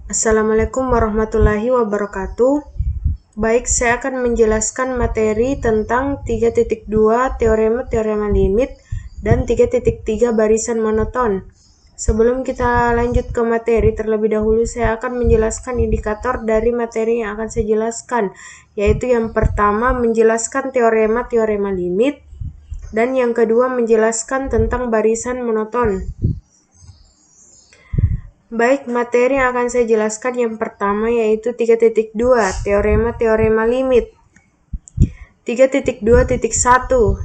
Assalamualaikum warahmatullahi wabarakatuh. Baik, saya akan menjelaskan materi tentang 3.2 teorema-teorema limit dan 3.3 barisan monoton. Sebelum kita lanjut ke materi, terlebih dahulu saya akan menjelaskan indikator dari materi yang akan saya jelaskan, yaitu yang pertama menjelaskan teorema-teorema limit, dan yang kedua menjelaskan tentang barisan monoton. Baik, materi yang akan saya jelaskan yang pertama yaitu 3.2 teorema-teorema limit. 3.2.1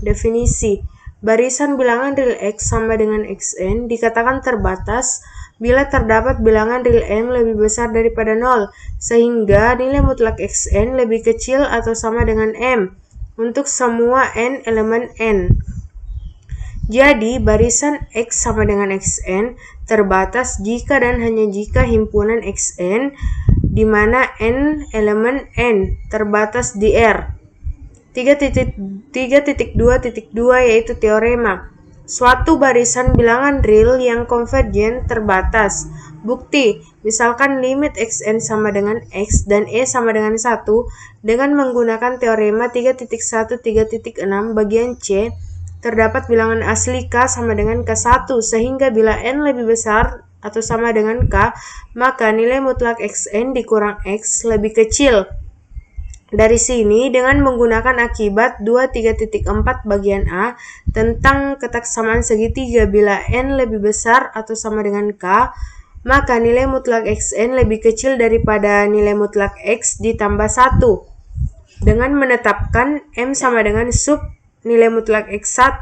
definisi. Barisan bilangan real X sama dengan Xn dikatakan terbatas bila terdapat bilangan real M lebih besar daripada 0, sehingga nilai mutlak Xn lebih kecil atau sama dengan M untuk semua n elemen n. Jadi, barisan X sama dengan Xn terbatas jika dan hanya jika himpunan Xn di mana n elemen n terbatas di R. 3.2.2 yaitu teorema. Suatu barisan bilangan real yang konvergen terbatas. Bukti, misalkan limit Xn sama dengan X dan E sama dengan 1 dengan menggunakan teorema 3.1 3.6 bagian C, terdapat bilangan asli K sama dengan K1, sehingga bila N lebih besar atau sama dengan K, maka nilai mutlak Xn dikurang X lebih kecil. Dari sini, dengan menggunakan akibat 23.4 bagian A tentang ketaksamaan segitiga bila N lebih besar atau sama dengan K, maka nilai mutlak Xn lebih kecil daripada nilai mutlak X ditambah 1. Dengan menetapkan M sama dengan sub nilai mutlak X1,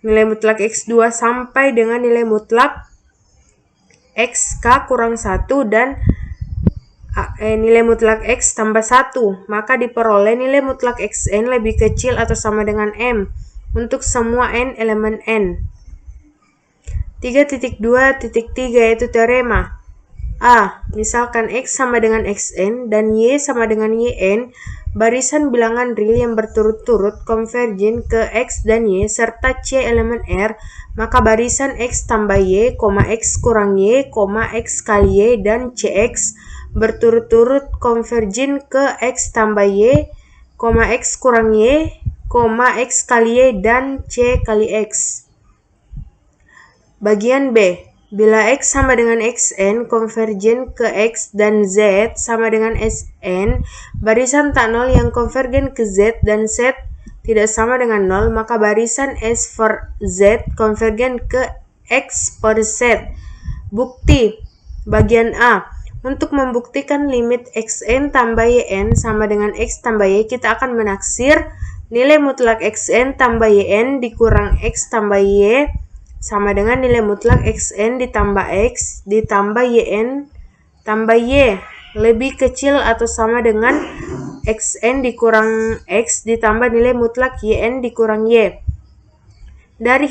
nilai mutlak X2 sampai dengan nilai mutlak XK kurang 1 dan nilai mutlak X tambah 1, maka diperoleh nilai mutlak Xn lebih kecil atau sama dengan M untuk semua n elemen n. 3.2.3 yaitu teorema. A. Misalkan X sama dengan Xn dan Y sama dengan Yn, barisan bilangan real yang berturut-turut konvergen ke X dan Y serta C elemen R, maka barisan X tambah Y, X kurang Y, X kali Y dan Cx berturut-turut konvergen ke X tambah Y, X kurang Y, X kali Y dan C kali X. Bagian B. Bila X sama dengan Xn konvergen ke X dan Z sama dengan Sn, barisan tak nol yang konvergen ke Z dan Z tidak sama dengan 0, maka barisan S per Z konvergen ke X per Z. Bukti. Bagian A. Untuk membuktikan limit Xn tambah Yn sama dengan X tambah Y, kita akan menaksir nilai mutlak Xn tambah Yn dikurang X tambah Y sama dengan nilai mutlak Xn ditambah X ditambah Yn tambah Y lebih kecil atau sama dengan Xn dikurang X ditambah nilai mutlak Yn dikurang Y. Dari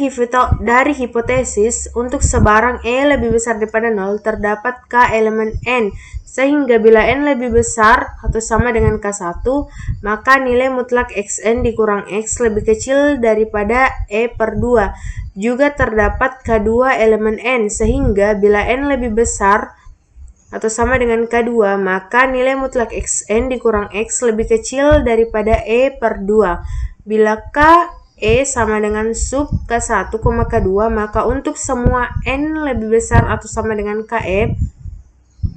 hipotesis, untuk sebarang E lebih besar daripada 0, terdapat K elemen N, sehingga bila N lebih besar atau sama dengan K1, maka nilai mutlak Xn dikurang X lebih kecil daripada E per 2. Juga terdapat K2 elemen N, sehingga bila N lebih besar atau sama dengan K2, maka nilai mutlak Xn dikurang X lebih kecil daripada E per 2. Bila K E sama dengan sub K1, K2, maka untuk semua N lebih besar atau sama dengan KE,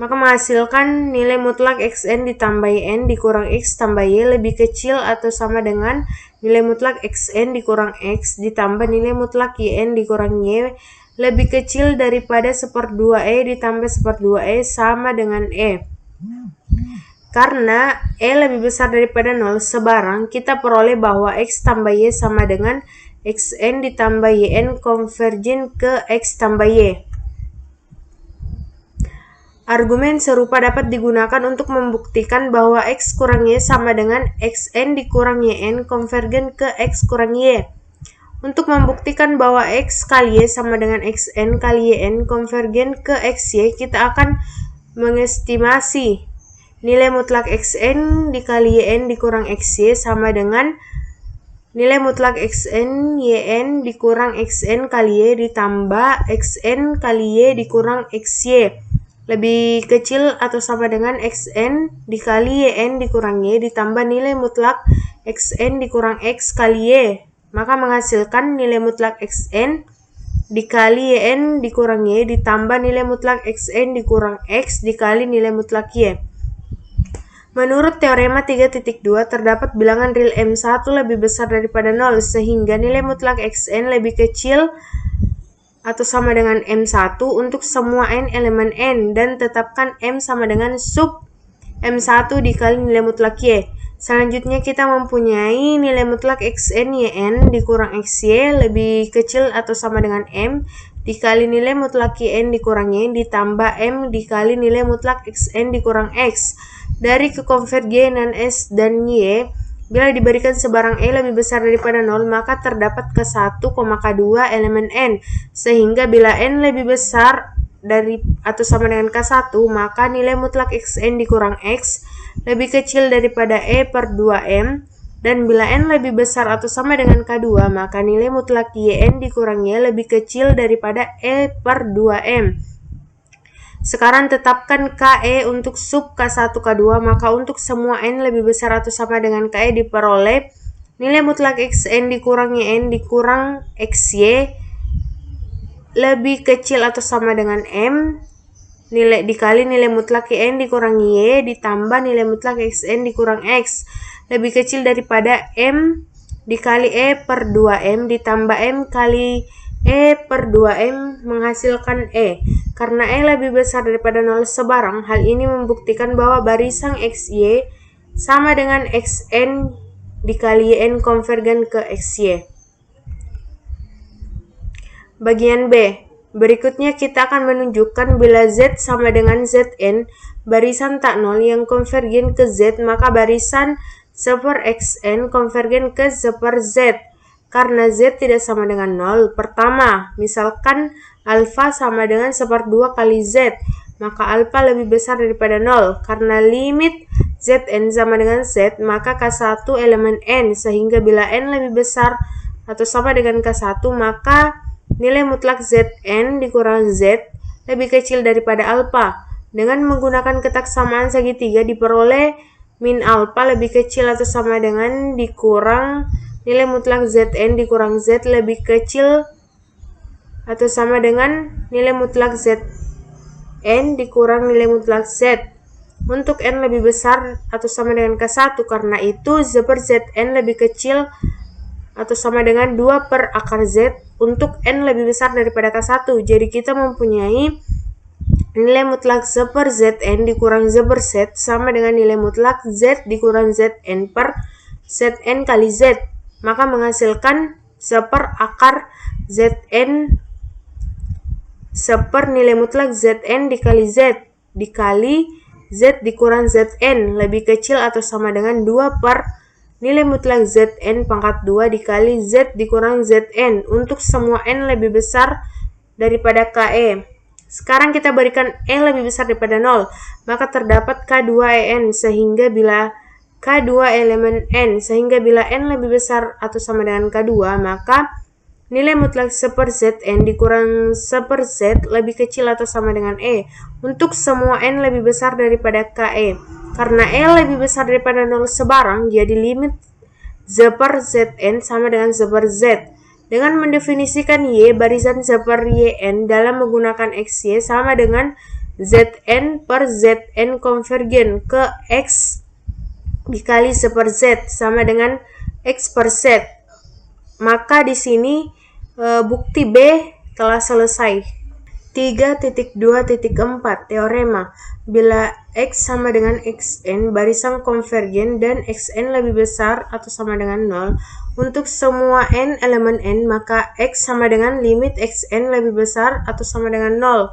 maka menghasilkan nilai mutlak Xn ditambah Yn dikurang X tambah Y lebih kecil atau sama dengan nilai mutlak Xn dikurang X ditambah nilai mutlak Yn dikurang Y lebih kecil daripada 1/2E ditambah 1/2E sama dengan E. Karena E lebih besar daripada 0 sebarang, kita peroleh bahwa X tambah Y sama dengan Xn ditambah Yn konvergen ke X tambah Y. Argumen serupa dapat digunakan untuk membuktikan bahwa X kurang Y sama dengan Xn dikurang Yn konvergen ke X kurang Y. Untuk membuktikan bahwa X kali Y sama dengan Xn kali Yn konvergen ke Xy, kita akan mengestimasi nilai mutlak Xn dikali Yn dikurang Xy sama dengan nilai mutlak Xn Yn dikurang Xn kali Y ditambah Xn kali Y dikurang Xy. lebih kecil atau sama dengan xn dikali yn dikurang y ditambah nilai mutlak xn dikurang x kali y, maka menghasilkan nilai mutlak xn dikali yn dikurang y ditambah nilai mutlak xn dikurang x dikali nilai mutlak y. Menurut teorema 3.2 terdapat bilangan real M1 lebih besar daripada 0 sehingga nilai mutlak xn lebih kecil atau sama dengan M1 untuk semua n elemen n dan tetapkan M sama dengan sub M1 dikali nilai mutlak Y. Selanjutnya kita mempunyai nilai mutlak xn yn dikurang xy lebih kecil atau sama dengan M dikali nilai mutlak yn dikurang y ditambah M dikali nilai mutlak xn dikurang x. Dari kekonvergenan S dan Y, bila diberikan sebarang E lebih besar daripada 0, maka terdapat ke1, K2 elemen N. Sehingga bila N lebih besar dari atau sama dengan K1, maka nilai mutlak Xn dikurang X lebih kecil daripada E per 2M. Dan bila N lebih besar atau sama dengan K2, maka nilai mutlak Yn dikurang Y lebih kecil daripada E per 2M. Sekarang tetapkan KE untuk sub K1, K2, maka untuk semua N lebih besar atau sama dengan KE diperoleh nilai mutlak Xn dikurang Yn dikurang Xy lebih kecil atau sama dengan M dikali nilai mutlak Yn dikurang Y ditambah nilai mutlak Xn dikurang X lebih kecil daripada M dikali E per 2M ditambah M kali E per 2M menghasilkan E. Karena E lebih besar daripada 0 sebarang, hal ini membuktikan bahwa barisan XY sama dengan XN dikali YN konvergen ke XY. Bagian B. Berikutnya kita akan menunjukkan bila Z sama dengan Zn, barisan tak 0 yang konvergen ke Z, maka barisan seper Xn konvergen ke seper Z. Karena Z tidak sama dengan 0. Pertama, misalkan alfa sama dengan seperdua kali Z, maka alfa lebih besar daripada 0. Karena limit Zn sama dengan Z, maka K1 elemen N, sehingga bila N lebih besar atau sama dengan K1, maka nilai mutlak Zn dikurang Z lebih kecil daripada alfa. Dengan menggunakan ketaksamaan segitiga diperoleh min alfa lebih kecil atau sama dengan dikurang nilai mutlak Zn dikurang Z lebih kecil atau sama dengan nilai mutlak Zn dikurang nilai mutlak Z. Untuk N lebih besar atau sama dengan K1, karena itu Z per Zn lebih kecil atau sama dengan 2 per akar Z untuk N lebih besar daripada K1. Jadi kita mempunyai nilai mutlak Z per Zn dikurang Z per Z sama dengan nilai mutlak Z dikurang Zn per Zn kali Z. Maka menghasilkan seper akar Zn seper nilai mutlak Zn dikali Z dikali Z dikurang Zn lebih kecil atau sama dengan 2 per nilai mutlak Zn pangkat 2 dikali Z dikurang Zn untuk semua N lebih besar daripada KE. Sekarang kita berikan E lebih besar daripada 0, maka terdapat K2En sehingga bila K2 elemen N, sehingga bila N lebih besar atau sama dengan K2, maka nilai mutlak seper Zn dikurang seper Z lebih kecil atau sama dengan E untuk semua N lebih besar daripada KE. Karena E lebih besar daripada 0 sebarang, jadi limit Z per Zn sama dengan Z per Z. Dengan mendefinisikan Y, barisan Z per Yn dalam menggunakan XY sama dengan Zn per Zn konvergen ke X dikali Z per Z sama dengan X per Z. Maka di sini bukti B telah selesai. 3.2.4 teorema. Bila X sama dengan Xn, barisan konvergen dan Xn lebih besar atau sama dengan 0 untuk semua N elemen N, maka X sama dengan limit Xn lebih besar atau sama dengan 0.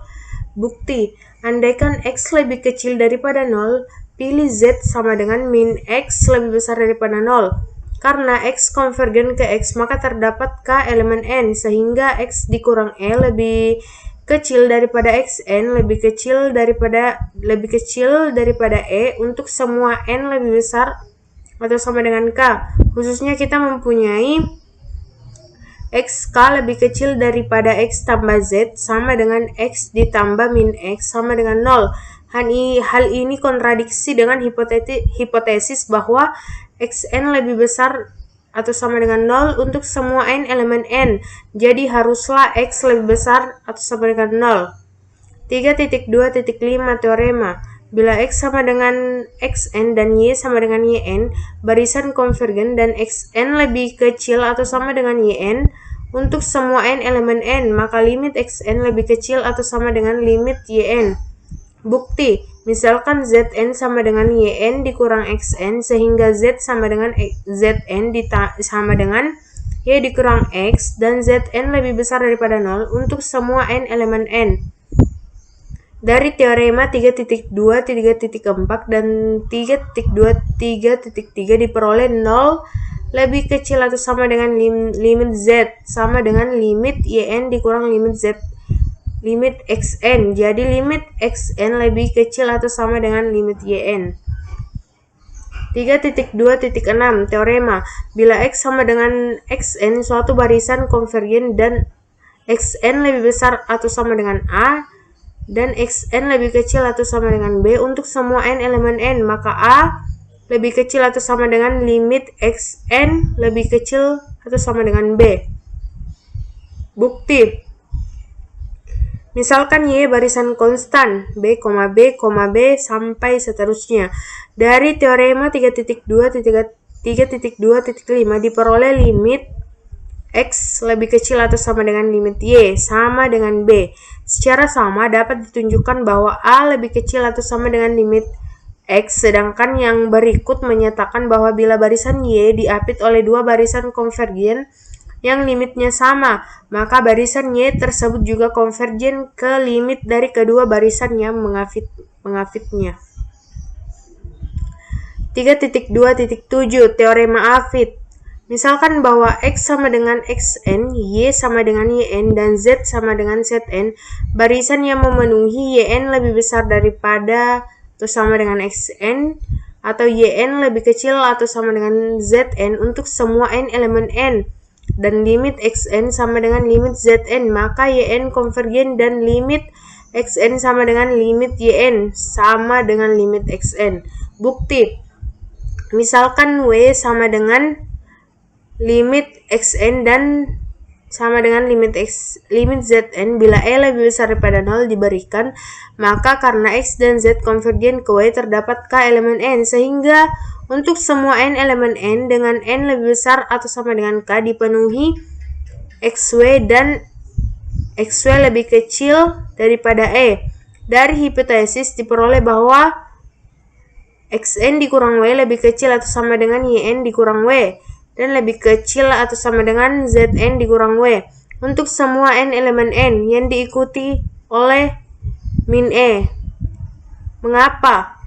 Bukti, andaikan X lebih kecil daripada 0, pilih Z sama dengan min X lebih besar daripada 0. Karena X konvergen ke X, maka terdapat K elemen N, sehingga X dikurang E lebih kecil daripada Xn lebih kecil daripada E untuk semua N lebih besar atau sama dengan K. Khususnya kita mempunyai XK lebih kecil daripada X tambah Z sama dengan X ditambah min X sama dengan 0. Hal ini kontradiksi dengan hipotesis bahwa Xn lebih besar atau sama dengan 0 untuk semua n elemen n. Jadi haruslah X lebih besar atau sama dengan 0. 3.2.5 teorema. Bila X sama dengan Xn dan Y sama dengan Yn, barisan konvergen dan Xn lebih kecil atau sama dengan Yn untuk semua n elemen n, maka limit Xn lebih kecil atau sama dengan limit Yn. Bukti, misalkan Zn sama dengan Yn dikurang Xn sehingga Z sama dengan Zn sama dengan Y dikurang X dan Zn lebih besar daripada 0 untuk semua n elemen n. Dari teorema 3.2, 3.4, dan 3.2, 3.3 diperoleh 0 lebih kecil atau sama dengan limit Z sama dengan limit Yn dikurang limit Xn. Jadi limit Xn lebih kecil atau sama dengan limit Yn. 3.2.6 teorema. Bila X sama dengan Xn suatu barisan konvergen dan Xn lebih besar atau sama dengan A dan Xn lebih kecil atau sama dengan B untuk semua n elemen n, maka A lebih kecil atau sama dengan limit Xn lebih kecil atau sama dengan B. Bukti, misalkan Y barisan konstan B, B, B sampai seterusnya. Dari teorema 3.2, 3.2.5 diperoleh limit X lebih kecil atau sama dengan limit Y sama dengan B. Secara sama dapat ditunjukkan bahwa A lebih kecil atau sama dengan limit X, sedangkan yang berikut menyatakan bahwa bila barisan Y diapit oleh dua barisan konvergen yang limitnya sama, maka barisan Y tersebut juga konvergen ke limit dari kedua barisan yang mengapitnya. 3.2.7 teorema apit. Misalkan bahwa X sama dengan Xn, Y sama dengan Yn, dan Z sama dengan Zn, barisan yang memenuhi Yn lebih besar daripada atau sama dengan Xn, atau Yn lebih kecil atau sama dengan Zn untuk semua n elemen n, dan limit Xn sama dengan limit Zn, maka Yn konvergen dan limit Xn sama dengan limit Yn sama dengan limit Xn. Bukti, misalkan W sama dengan limit Xn dan sama dengan limit Zn bila E lebih besar daripada 0 diberikan, maka karena X dan Z konvergen ke Y terdapat K elemen N, sehingga untuk semua n elemen N dengan N lebih besar atau sama dengan K dipenuhi XY dan XY lebih kecil daripada E. Dari hipotesis diperoleh bahwa Xn dikurang Y lebih kecil atau sama dengan Yn dikurang Y dan lebih kecil atau sama dengan Zn dikurang Y untuk semua n elemen n yang diikuti oleh min E. Mengapa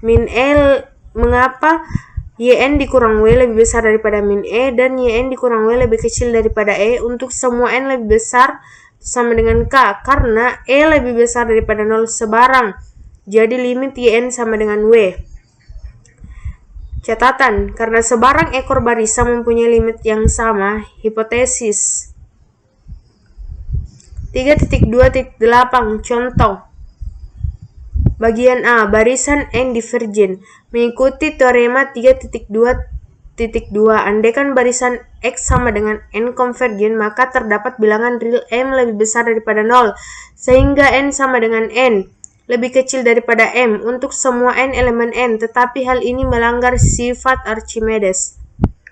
Yn dikurang Y lebih besar daripada min E dan Yn dikurang Y lebih kecil daripada E untuk semua n lebih besar sama dengan K? Karena E lebih besar daripada 0 sebarang. Jadi limit Yn sama dengan W. Catatan, karena sebarang ekor barisan mempunyai limit yang sama, hipotesis. 3.2.8 contoh. Bagian A, barisan n divergen. Mengikuti teorema 3.2.2, andaikan barisan X sama dengan n konvergen, maka terdapat bilangan real M lebih besar daripada 0, sehingga n sama dengan n lebih kecil daripada M untuk semua n elemen n, tetapi hal ini melanggar sifat Archimedes.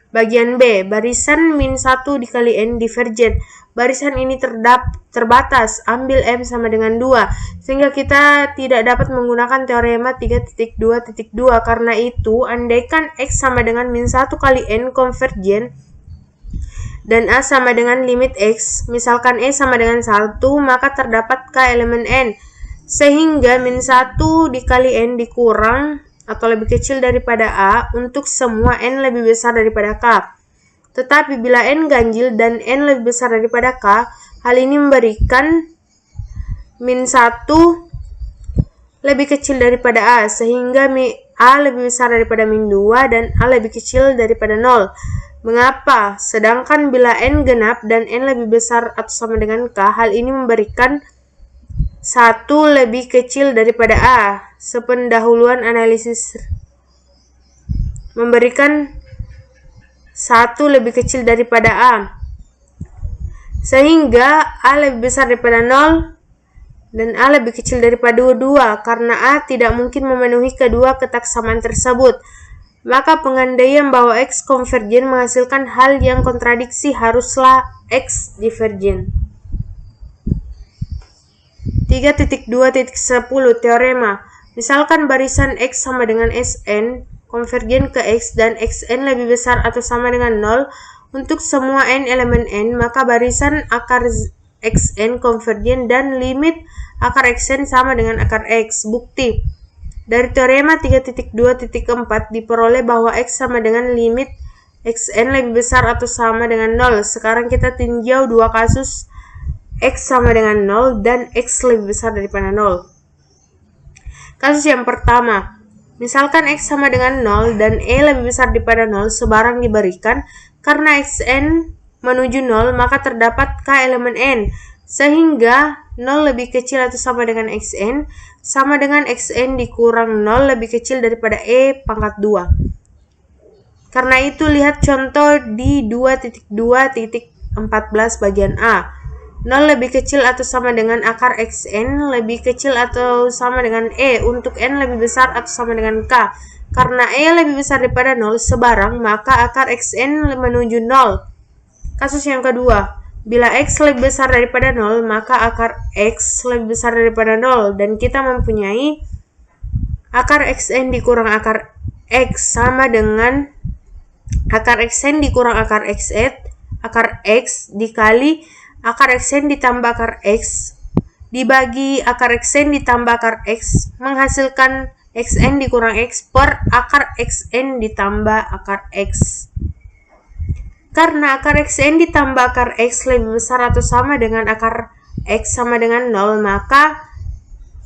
Bagian B, barisan min 1 dikali n divergen. Barisan ini terbatas, ambil M sama dengan 2, sehingga kita tidak dapat menggunakan teorema 3.2.2. Karena itu, andaikan X sama dengan min 1 kali n konvergen, dan A sama dengan limit X, misalkan E sama dengan 1, maka terdapat K elemen n, sehingga min 1 dikali n dikurang atau lebih kecil daripada A untuk semua n lebih besar daripada K. Tetapi bila n ganjil dan n lebih besar daripada K, hal ini memberikan min 1 lebih kecil daripada A, sehingga A lebih besar daripada min 2 dan A lebih kecil daripada 0. Mengapa? Sedangkan bila n genap dan n lebih besar atau sama dengan k, hal ini memberikan 1 lebih kecil daripada a. Sependahuluan analisis memberikan 1 lebih kecil daripada a, sehingga a lebih besar daripada 0 dan a lebih kecil daripada 2 karena a tidak mungkin memenuhi kedua ketaksamaan tersebut. Maka pengandaian bahwa X konvergen menghasilkan hal yang kontradiksi haruslah X divergen. 3.2.10 Teorema. Misalkan barisan X sama dengan Sn konvergen ke X dan Xn lebih besar atau sama dengan 0 untuk semua n elemen n, maka barisan akar Xn konvergen dan limit akar Xn sama dengan akar X. Bukti. Dari teorema 3.2.4 diperoleh bahwa X sama dengan limit Xn lebih besar atau sama dengan 0. Sekarang kita tinjau dua kasus X sama dengan 0 dan X lebih besar daripada 0. Kasus yang pertama, misalkan X sama dengan 0 dan E lebih besar daripada 0 sebarang diberikan. Karena Xn menuju 0, maka terdapat K elemen n, sehingga 0 lebih kecil atau sama dengan Xn sama dengan Xn dikurang 0 lebih kecil daripada E pangkat 2. Karena itu lihat contoh di 2.2.14 bagian A. 0 lebih kecil atau sama dengan akar Xn lebih kecil atau sama dengan E untuk n lebih besar atau sama dengan K. Karena E lebih besar daripada 0 sebarang, maka akar Xn menuju 0. Kasus yang kedua, bila X lebih besar daripada 0, maka akar X lebih besar daripada 0, dan kita mempunyai akar Xn dikurang akar X sama dengan akar Xn dikurang akar X dikali akar Xn ditambah akar X dibagi akar Xn ditambah akar X menghasilkan Xn dikurang X per akar Xn ditambah akar X. Karena akar Xn ditambah akar X lebih besar atau sama dengan akar X sama dengan 0, maka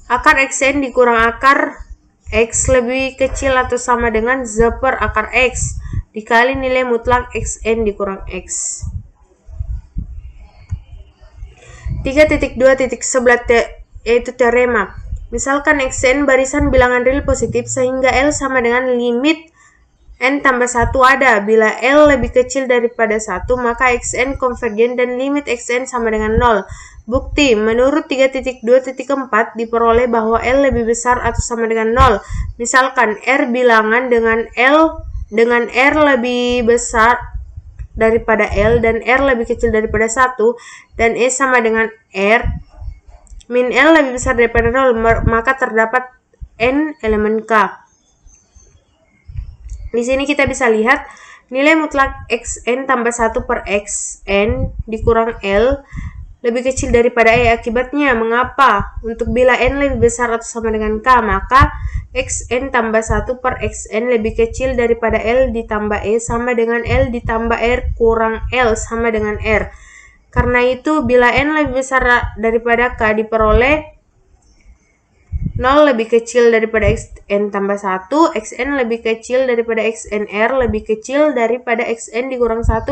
akar Xn dikurang akar X lebih kecil atau sama dengan Z per akar X dikali nilai mutlak Xn dikurang X. 3.2.11 yaitu teorema. Misalkan Xn barisan bilangan real positif sehingga L sama dengan limit n tambah 1 ada. Bila L lebih kecil daripada 1, maka Xn konvergen dan limit Xn sama dengan 0. Bukti, menurut 3.2.4 diperoleh bahwa L lebih besar atau sama dengan 0. Misalkan R bilangan dengan R lebih besar daripada L dan R lebih kecil daripada 1 dan E sama dengan R min L lebih besar daripada 0, maka terdapat n elemen K. Di sini kita bisa lihat nilai mutlak Xn tambah 1 per Xn dikurang L lebih kecil daripada E. Akibatnya, mengapa? Untuk bila n lebih besar atau sama dengan K, maka Xn tambah 1 per Xn lebih kecil daripada L ditambah E sama dengan L ditambah R kurang L sama dengan R. Karena itu, bila n lebih besar daripada K diperoleh 0 lebih kecil daripada Xn tambah 1, Xn lebih kecil daripada Xnr lebih kecil daripada Xn dikurang 1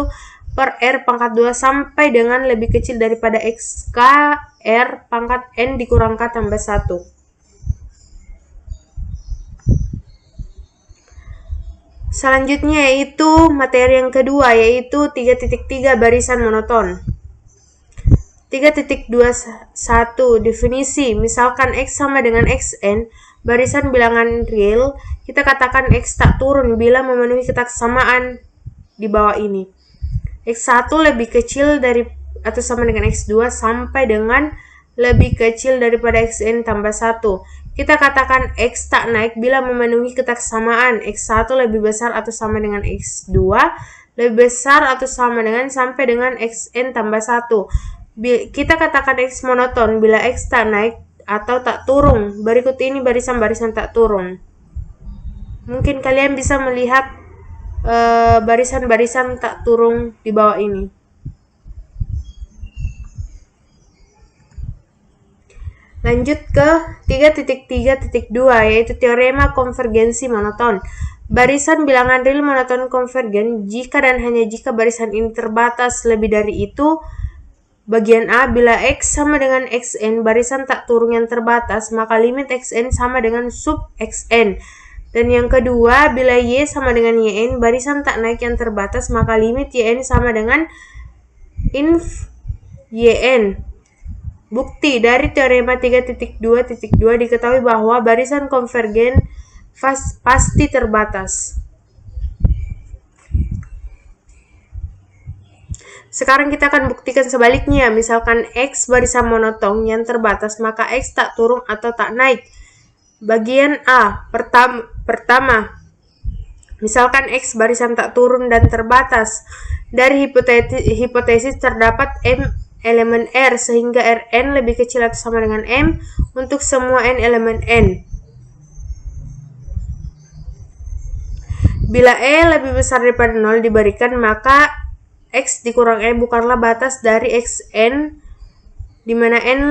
per R pangkat 2 sampai dengan lebih kecil daripada Xk R pangkat N dikurang K tambah 1. Selanjutnya yaitu materi yang kedua, yaitu 3.3 barisan monoton. 3.21 definisi. Misalkan X sama dengan Xn, barisan bilangan real, kita katakan X tak turun bila memenuhi ketaksamaan di bawah ini. X1 lebih kecil dari atau sama dengan X2 sampai dengan lebih kecil daripada Xn tambah 1. Kita katakan X tak naik bila memenuhi ketaksamaan X1 lebih besar atau sama dengan X2, lebih besar atau sama dengan sampai dengan Xn tambah 1. Kita katakan X monoton bila X tak naik atau tak turun. Berikut ini barisan-barisan tak turun. Mungkin kalian bisa melihat barisan-barisan tak turun di bawah ini. Lanjut ke 3.3.2 yaitu teorema konvergensi monoton. Barisan bilangan real monoton konvergen jika dan hanya jika barisan ini terbatas. Lebih dari itu, bagian A, bila X sama dengan Xn, barisan tak turun yang terbatas, maka limit Xn sama dengan sub Xn. Dan yang kedua, bila Y sama dengan Yn, barisan tak naik yang terbatas, maka limit Yn sama dengan inf Yn. Bukti dari teorema 3.2.2 diketahui bahwa barisan konvergen pasti terbatas. Sekarang kita akan buktikan sebaliknya. Misalkan X barisan monoton yang terbatas, maka X tak turun atau tak naik. Bagian A, pertama, misalkan X barisan tak turun dan terbatas. Dari hipotesis terdapat M elemen R, sehingga Rn lebih kecil atau sama dengan M untuk semua N elemen N. Bila E lebih besar daripada 0 diberikan, maka X dikurang E bukanlah batas dari Xn, di mana N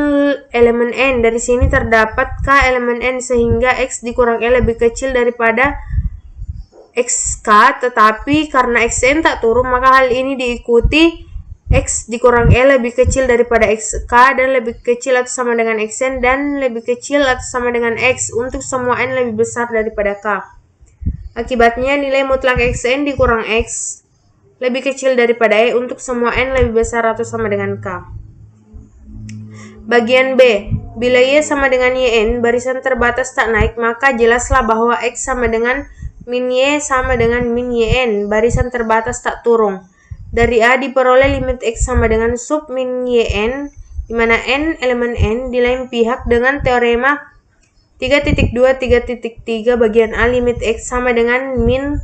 elemen N. Dari sini terdapat K elemen N, sehingga X dikurang E lebih kecil daripada XK, tetapi karena Xn tak turun, maka hal ini diikuti X dikurang E lebih kecil daripada XK dan lebih kecil atau sama dengan Xn dan lebih kecil atau sama dengan X untuk semua N lebih besar daripada K. Akibatnya nilai mutlak Xn dikurang X lebih kecil daripada E untuk semua N lebih besar atau sama dengan K. Bagian B, bila Y sama dengan Yn, barisan terbatas tak naik, maka jelaslah bahwa X sama dengan min Y sama dengan min Yn, barisan terbatas tak turun. Dari A diperoleh limit X sama dengan sub min Yn, di mana N elemen N. Di lain pihak, dengan teorema 3.2.3 bagian A, limit X sama dengan min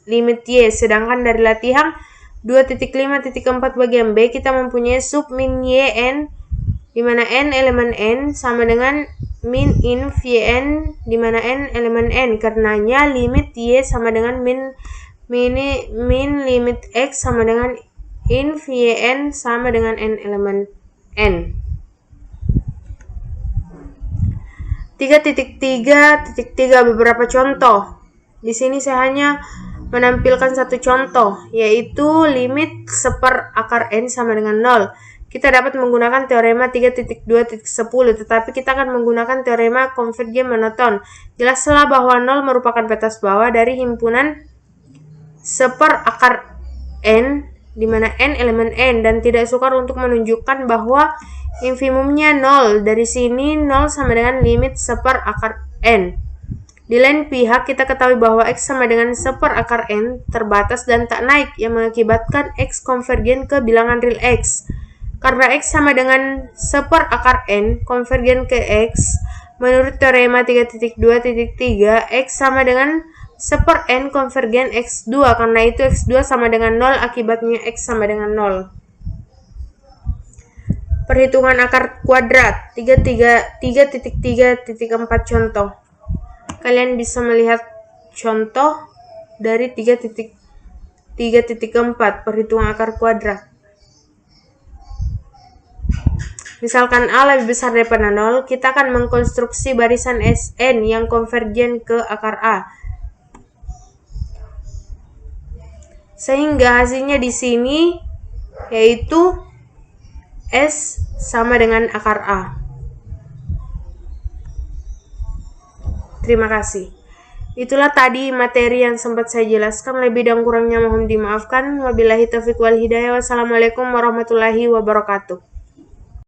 limit Y. Sedangkan dari latihan 2.5.4 bagian B, kita mempunyai sub min Yn, di mana N elemen N sama dengan min inf Yn, di mana N elemen N. Karenanya limit Y sama dengan min limit X sama dengan inf Yn sama dengan N elemen N. 3.3.3 beberapa contoh. Di sini saya hanya menampilkan satu contoh, yaitu limit 1/akar N sama dengan 0. Kita dapat menggunakan teorema 3.2.10, tetapi kita akan menggunakan teorema konvergen monoton. Jelaslah bahwa 0 merupakan batas bawah dari himpunan 1/akar N, di mana N elemen N, dan tidak sukar untuk menunjukkan bahwa infimumnya 0. Dari sini 0 sama dengan limit 1/akar N. Di lain pihak, kita ketahui bahwa X sama dengan 1/akar N terbatas dan tak naik, yang mengakibatkan X konvergen ke bilangan real X. Karena X sama dengan 1/akar N konvergen ke X, menurut teorema 3.2.3, X sama dengan 1/n konvergen X2. Karena itu X2 sama dengan 0, akibatnya X sama dengan 0. Perhitungan akar kuadrat 3.3.4 contoh. Kalian bisa melihat contoh dari 3.3.4 perhitungan akar kuadrat. Misalkan A lebih besar daripada 0, kita akan mengkonstruksi barisan Sn yang konvergen ke akar A. Sehingga hasilnya di sini yaitu S sama dengan akar A. Terima kasih. Itulah tadi materi yang sempat saya jelaskan. Lebih dan kurangnya mohon dimaafkan. Wabillahi taufiq wal hidayah. Wassalamualaikum warahmatullahi wabarakatuh.